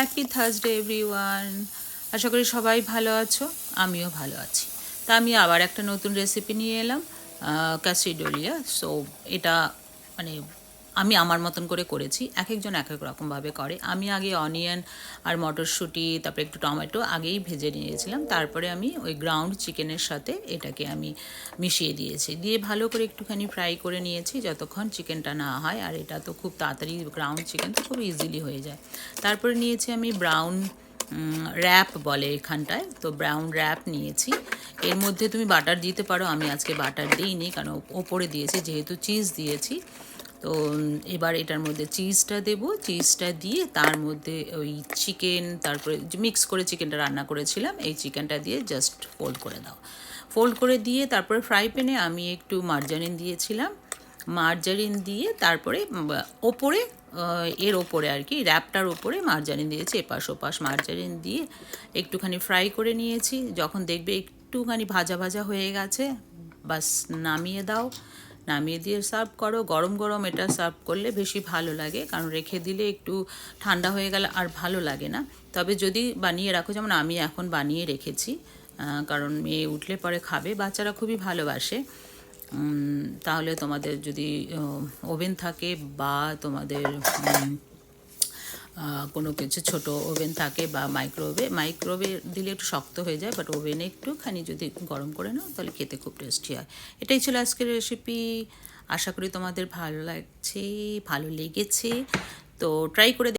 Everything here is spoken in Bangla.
Happy Thursday everyone. আশা করি সবাই ভালো আছো, আমিও ভালো আছি। তা আমি আবার একটা নতুন রেসিপি নিয়ে এলাম, ক্যাসিডোলিয়া। সো এটা মানে আমি আমার মতন করে করেছি, এক একজন এক এক রকমভাবে করে। আমি আগে অনিয়ন আর মটরশুঁটি, তারপরে একটু টমেটো আগেই ভেজে নিয়েছিলাম, তারপরে আমি ওই গ্রাউন্ড চিকেনের সাথে এটাকে আমি মিশিয়ে দিয়েছি, দিয়ে ভালো করে একটুখানি ফ্রাই করে নিয়েছি যতক্ষণ চিকেনটা না হয়। আর এটা তো খুব তাড়াতাড়ি, গ্রাউন্ড চিকেন তো খুব ইজিলি হয়ে যায়। তারপরে নিয়েছি আমি ব্রাউন র্যাপ বলে এখানটায়, তো ব্রাউন র্যাপ নিয়েছি। এর মধ্যে তুমি বাটার দিতে পারো, আমি আজকে বাটার দিইনি কারণ ওপরে দিয়েছি যেহেতু চিজ দিয়েছি। তো এবার এটার মধ্যে চিজটা দেবো, চিজটা দিয়ে তার মধ্যে ওই চিকেন, তারপরে মিক্স করে চিকেনটা রান্না করেছিলাম, এই চিকেনটা দিয়ে জাস্ট ফোল্ড করে দাও। ফোল্ড করে দিয়ে তারপরে ফ্রাই প্যানে আমি একটু মার্জারিন দিয়েছিলাম, মার্জারিন দিয়ে তারপরে ওপরে এর ওপরে আর কি র্যাপটার ওপরে মার্জারিন দিয়েছি, এপাশ ওপাশ মার্জারিন দিয়ে একটুখানি ফ্রাই করে নিয়েছি। যখন দেখবে একটুখানি ভাজা ভাজা হয়ে গেছে, বাস নামিয়ে দাও। নামিয়ে দিয়ে সার্ভ করো। গরম গরম এটা সার্ভ করলে বেশি ভালো লাগে, কারণ রেখে দিলে একটু ঠান্ডা হয়ে গেলে আর ভালো লাগে না। তবে যদি বানিয়ে রাখো, যেমন আমি এখন বানিয়ে রেখেছি, কারণ মেয়ে উঠলে পরে খাবে, বাচ্চারা খুবই ভালোবাসে। তাহলে তোমাদের যদি ওভেন থাকে বা তোমাদের কোনো কিছু ছোট ওভেন থাকে বা মাইক্রোওয়েভে দিলে একটু শক্ত হয়ে যায়, বাট ওভেনে একটুখানি যদি গরম করে নাও তাহলে খেতে খুব টেস্টি হয়। এটাই ছিল আজকের রেসিপি। আশা করি তোমাদের ভালো লেগেছে। তো ট্রাই করে